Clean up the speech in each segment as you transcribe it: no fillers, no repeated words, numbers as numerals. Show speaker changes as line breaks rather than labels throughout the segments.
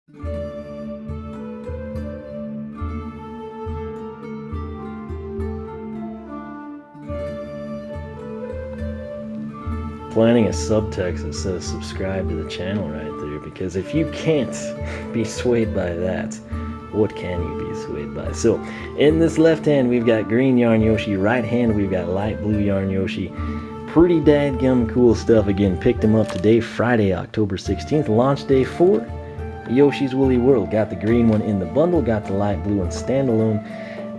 Planning a subtext that says subscribe to the channel right there, because if you can't be swayed by that, what can you be swayed by? So in this left hand we've got green yarn Yoshi, right hand we've got light blue yarn Yoshi. Pretty dadgum cool stuff. Again, picked them up today, Friday, October 16th, launch day 4. Yoshi's Woolly World. Got the green one in the bundle, got the light blue one standalone,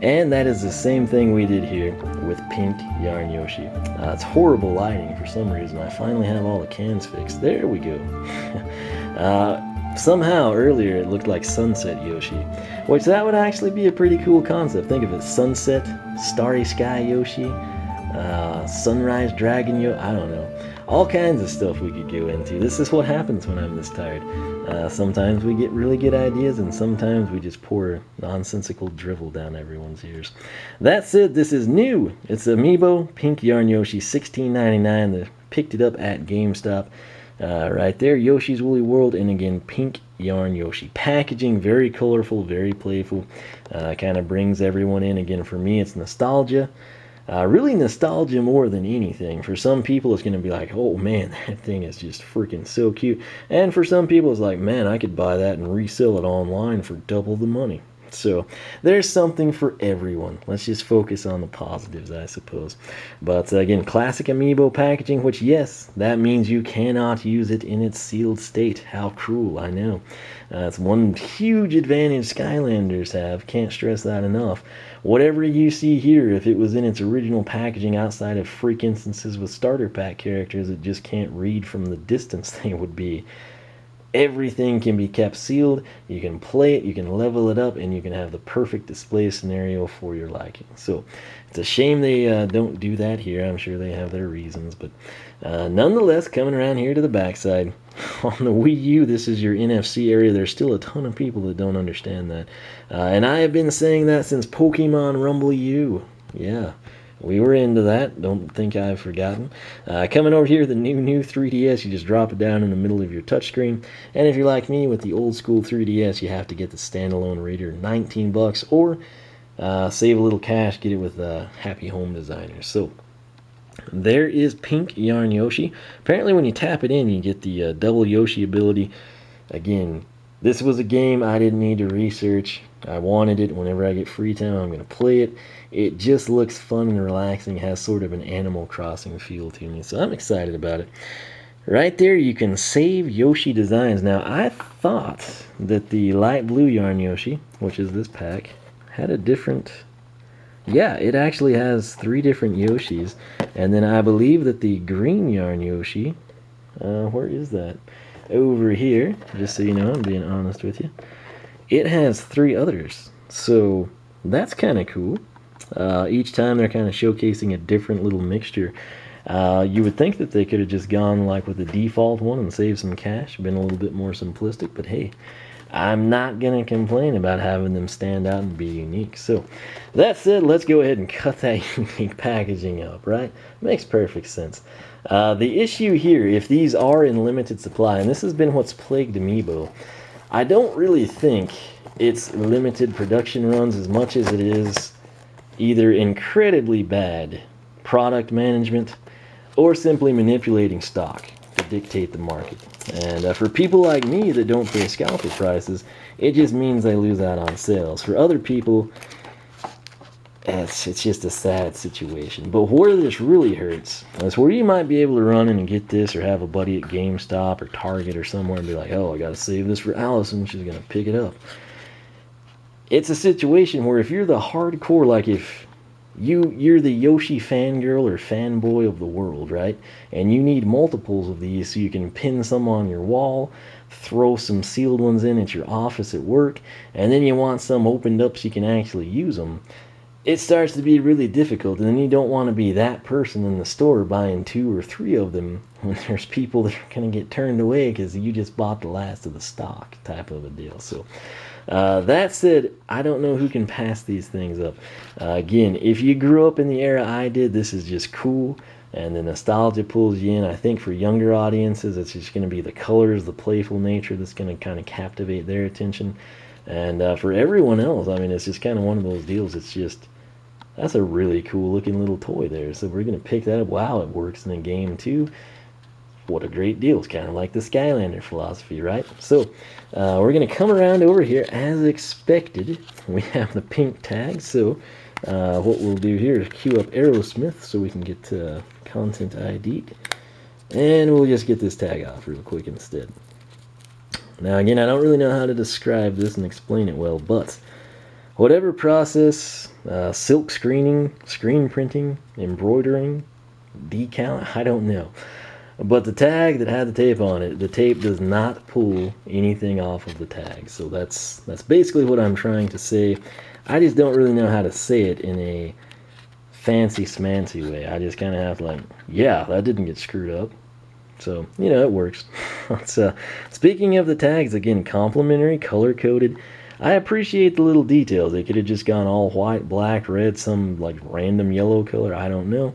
and that is the same thing we did here with pink yarn Yoshi. It's horrible lighting for some reason. I finally have all the cans fixed. There we go. Somehow earlier it looked like Sunset Yoshi, which that would actually be a pretty cool concept. Think of it, sunset, starry sky Yoshi, sunrise dragon Yoshi, I don't know. All kinds of stuff we could go into. This is what happens when I'm this tired. Sometimes we get really good ideas, and sometimes we just pour nonsensical drivel down everyone's ears. That said, this is new. It's Amiibo Pink Yarn Yoshi, $16.99. They picked it up at GameStop. Right there, Yoshi's Woolly World, and again, pink yarn Yoshi. Packaging, very colorful, very playful. Kind of brings everyone in. Again, for me, it's nostalgia. Really nostalgia more than anything. For some people it's going to be like, oh man, that thing is just freaking so cute. And for some people it's like, man, I could buy that and resell it online for double the money. So there's something for everyone. Let's just focus on the positives, I suppose. But again, classic Amiibo packaging, which yes, that means you cannot use it in its sealed state. How cruel, I know. It's one huge advantage Skylanders have. Can't stress that enough. Whatever you see here, if it was in its original packaging outside of freak instances with starter pack characters that just can't read from the distance they would be, everything can be kept sealed. You can play it, you can level it up, and you can have the perfect display scenario for your liking. So it's a shame they don't do that here. I'm sure they have their reasons, but nonetheless, coming around here to the backside, on the Wii U, this is your NFC area. There's still a ton of people that don't understand that, and I have been saying that since Pokemon Rumble U. Yeah, we were into that. Don't think I've forgotten. Coming over here, the new 3DS, you just drop it down in the middle of your touchscreen. And if you're like me with the old school 3DS, you have to get the standalone reader, $19, or save a little cash, get it with Happy Home Designers. So there is pink yarn Yoshi. Apparently when you tap it in, you get the double Yoshi ability. Again, this was a game I didn't need to research. I wanted it. Whenever I get free time, I'm going to play it. It just looks fun and relaxing. It has sort of an Animal Crossing feel to me, so I'm excited about it. Right there, you can save Yoshi designs. Now, I thought that the light blue yarn Yoshi, which is this pack, had a different... Yeah, it actually has 3 different Yoshis. And then I believe that the green yarn Yoshi... where is that? Over here, just so you know, I'm being honest with you. It has 3 others. So, that's kind of cool. Each time they're kind of showcasing a different little mixture. You would think that they could have just gone like with the default one and saved some cash, been a little bit more simplistic, but hey, I'm not going to complain about having them stand out and be unique. So, that said, let's go ahead and cut that unique packaging up, right? Makes perfect sense. The issue here, if these are in limited supply, and this has been what's plagued Amiibo, I don't really think it's limited production runs as much as it is either incredibly bad product management or simply manipulating stock to dictate the market. And for people like me that don't pay scalper prices, it just means they lose out on sales. For other people, it's just a sad situation. But where this really hurts is where you might be able to run in and get this, or have a buddy at GameStop or Target or somewhere and be like, oh, I gotta save this for Allison, she's gonna pick it up. It's a situation where if you're the hardcore, like if you're the Yoshi fangirl or fanboy of the world, right? And you need multiples of these so you can pin some on your wall, throw some sealed ones in at your office at work, and then you want some opened up so you can actually use them. It starts to be really difficult, and then you don't want to be that person in the store buying 2 or 3 of them when there's people that are going to get turned away because you just bought the last of the stock type of a deal. So that said, I don't know who can pass these things up. Again, if you grew up in the era I did, this is just cool. and the nostalgia pulls you in. I think for younger audiences, it's just going to be the colors, the playful nature that's going to kind of captivate their attention. And for everyone else, I mean, it's just kind of one of those deals. It's just, that's a really cool looking little toy there. So we're going to pick that up. Wow, it works in a game too. What a great deal. It's kind of like the Skylander philosophy, right? So we're going to come around over here as expected. We have the pink tag. So what we'll do here is queue up Aerosmith so we can get content ID'd. And we'll just get this tag off real quick instead. Now again, I don't really know how to describe this and explain it well, but whatever process, silk screening, screen printing, embroidering, decal, I don't know. But the tag that had the tape on it, the tape does not pull anything off of the tag. So that's basically what I'm trying to say. I just don't really know how to say it in a fancy smancy way. I just kind of have to like, yeah, that didn't get screwed up. So, you know, it works. Speaking of the tags, again, complimentary, color-coded. I appreciate the little details. They could have just gone all white, black, red, some like random yellow color, I don't know.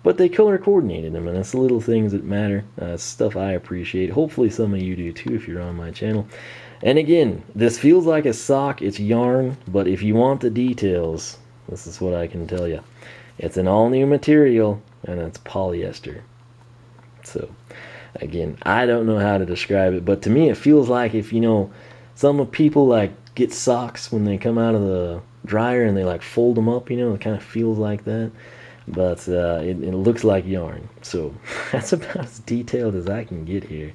But they color coordinated them, and that's the little things that matter. Stuff I appreciate. Hopefully some of you do too if you're on my channel. And again, this feels like a sock. It's yarn, but if you want the details, this is what I can tell you. It's an all-new material, and it's polyester. So, again, I don't know how to describe it, but to me it feels like if, you know, some people like get socks when they come out of the dryer and they like fold them up, you know, it kind of feels like that. But it looks like yarn. So that's about as detailed as I can get here.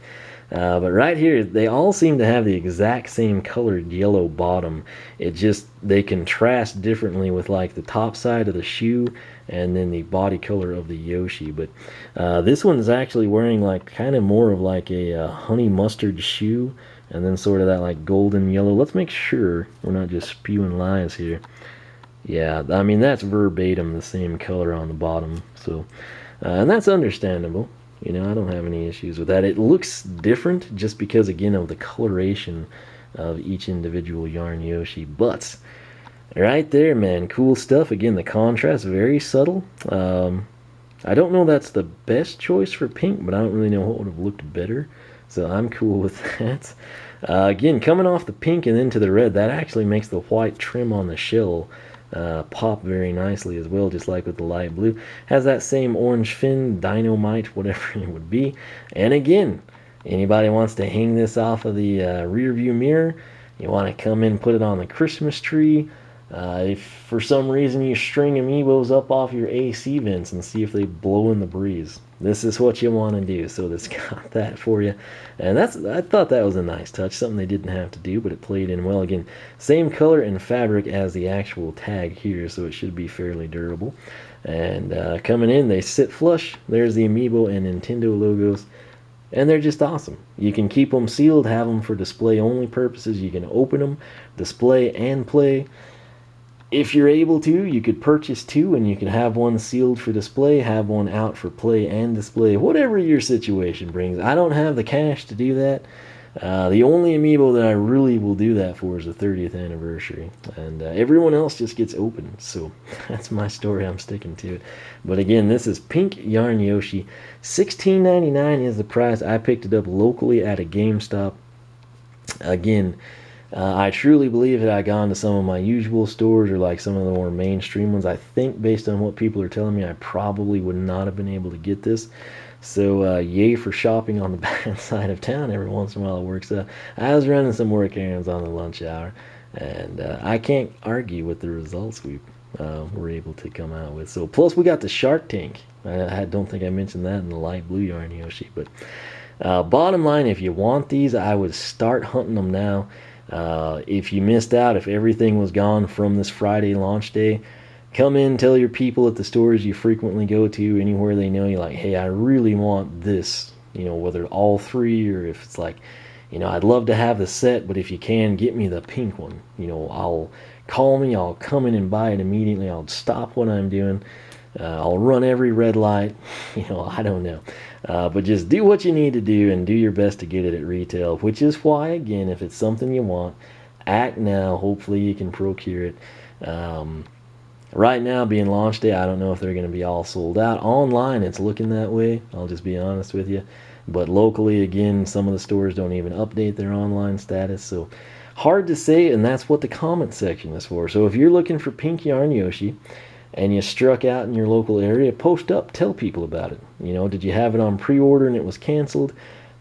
But right here, they all seem to have the exact same colored yellow bottom. It just, they contrast differently with like the top side of the shoe and then the body color of the Yoshi. But this one is actually wearing like kind of more of like a honey mustard shoe, and then sort of that like golden yellow. Let's make sure we're not just spewing lies here. Yeah, I mean, that's verbatim the same color on the bottom. So, and that's understandable. You know, I don't have any issues with that. It looks different just because, again, of the coloration of each individual yarn Yoshi. But right there, man, cool stuff. Again, the contrast, very subtle. I don't know that's the best choice for pink, but I don't really know what would have looked better. So I'm cool with that. Again, coming off the pink and into the red, that actually makes the white trim on the shell pop very nicely as well, just like with the light blue. Has that same orange fin, dynamite, whatever it would be. And again, anybody wants to hang this off of the rear view mirror, you want to come in and put it on the Christmas tree. If for some reason you string Amiibos up off your AC vents and see if they blow in the breeze, this is what you want to do. So this got that for you, and I thought that was a nice touch, something they didn't have to do, but it played in well. Again, same color and fabric as the actual tag here, so it should be fairly durable. And coming in, they sit flush. There's the Amiibo and Nintendo logos, and they're just awesome. You can keep them sealed, have them for display only purposes. You can open them, display, and play. If you're able to, you could purchase two, and you could have one sealed for display, have one out for play and display, whatever your situation brings. I don't have the cash to do that. The only Amiibo that I really will do that for is the 30th anniversary, and everyone else just gets opened. So that's my story. I'm sticking to it. But again, this is Pink Yarn Yoshi. $16.99 is the price. I picked it up locally at a GameStop. Again, I truly believe had I gone to some of my usual stores or like some of the more mainstream ones, I think based on what people are telling me, I probably would not have been able to get this. So yay for shopping on the bad side of town every once in a while. It works out. I was running some work errands on the lunch hour, and I can't argue with the results we were able to come out with. So plus we got the Shark Tank. I don't think I mentioned that in the light blue yarn Yoshi. But bottom line, if you want these, I would start hunting them now. If you missed out, if everything was gone from this Friday launch day, come in, tell your people at the stores you frequently go to, anywhere they know you, like, hey, I really want this, you know, whether all three or if it's like, you know, I'd love to have the set, but if you can, get me the pink one. You know, I'll call me, I'll come in and buy it immediately, I'll stop what I'm doing, I'll run every red light, you know, I don't know. But just do what you need to do and do your best to get it at retail, which is why, again, if it's something you want, act now. Hopefully you can procure it. Right now, being launch day, I don't know if they're going to be all sold out. Online, it's looking that way. I'll just be honest with you. But locally, again, some of the stores don't even update their online status. So hard to say, and that's what the comment section is for. So if you're looking for Pink Yarn Yoshi and you struck out in your local area, post up, tell people about it. You know, did you have it on pre-order and it was canceled?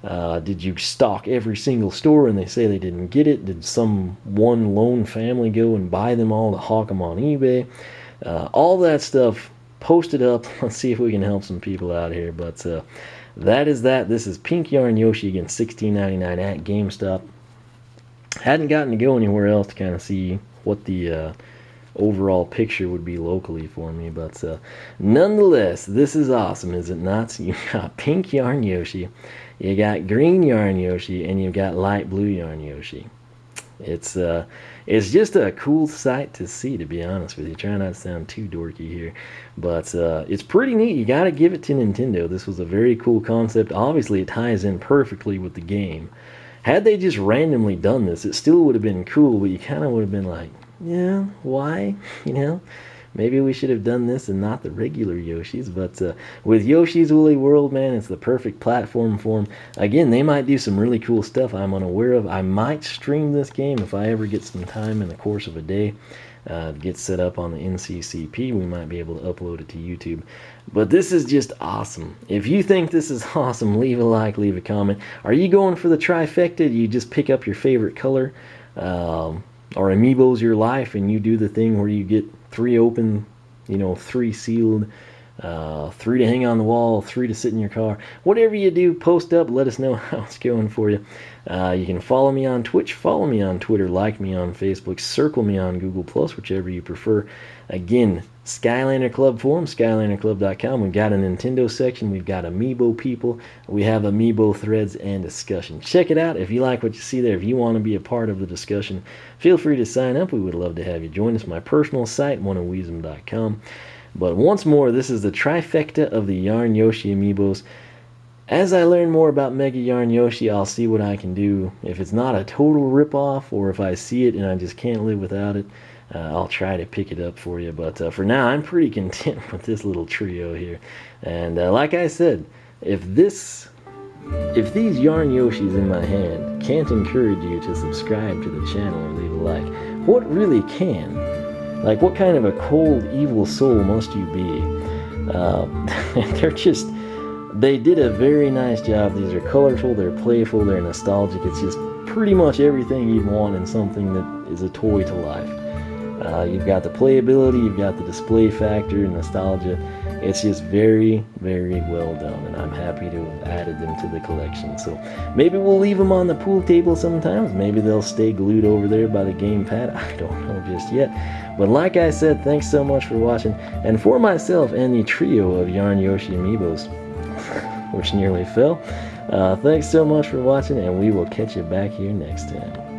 Did you stock every single store and they say they didn't get it? Did some one lone family go and buy them all to hawk them on eBay? All that stuff, post it up. Let's see if we can help some people out here. But that is that. This is Pink Yarn Yoshi, again, $16.99 at GameStop. Hadn't gotten to go anywhere else to kind of see what the overall picture would be locally for me. But nonetheless, this is awesome, is it not? You got Pink Yarn Yoshi, you got Green Yarn Yoshi, and you've got Light Blue Yarn Yoshi. It's just a cool sight to see, to be honest with you. Try not to sound too dorky here, but it's pretty neat. You got to give it to Nintendo. This was a very cool concept. Obviously, it ties in perfectly with the game. Had they just randomly done this, it still would have been cool, but you kind of would have been like, yeah, why? You know, maybe we should have done this and not the regular Yoshis. But with Yoshi's Woolly World, man, it's the perfect platform for them. Again, they might do some really cool stuff I'm unaware of. I might stream this game if I ever get some time in the course of a day. Get set up on the NCCP. We might be able to upload it to YouTube. But this is just awesome. If you think this is awesome, leave a like, leave a comment. Are you going for the trifecta? Do you just pick up your favorite color? Or Amiibo's your life and you do the thing where you get 3 open, you know, 3 sealed, 3 to hang on the wall, 3 to sit in your car. Whatever you do, post up, let us know how it's going for you. You can follow me on Twitch, follow me on Twitter, like me on Facebook, circle me on Google+, whichever you prefer. Again, Skylander Club forum, SkylanderClub.com. We've got a Nintendo section. We've got Amiibo people. We have Amiibo threads and discussion. Check it out. If you like what you see there, if you want to be a part of the discussion, feel free to sign up. We would love to have you join us. My personal site, oneofweezem.com. But once more, this is the trifecta of the Yarn Yoshi Amiibos. As I learn more about Mega Yarn Yoshi, I'll see what I can do. If it's not a total ripoff, or if I see it and I just can't live without it, I'll try to pick it up for you. But for now, I'm pretty content with this little trio here. And like I said, if these Yarn Yoshis in my hand can't encourage you to subscribe to the channel or leave a like, what really can? Like, what kind of a cold, evil soul must you be? They did a very nice job. These are colorful, they're playful, they're nostalgic. It's just pretty much everything you'd want in something that is a toy to life. You've got the playability, you've got the display factor, nostalgia. It's just very, very well done, and I'm happy to have added them to the collection. So maybe we'll leave them on the pool table sometimes. Maybe they'll stay glued over there by the gamepad. I don't know just yet. But like I said, thanks so much for watching. And for myself and the trio of Yarn Yoshi Amiibos, which nearly fell, thanks so much for watching, and we will catch you back here next time.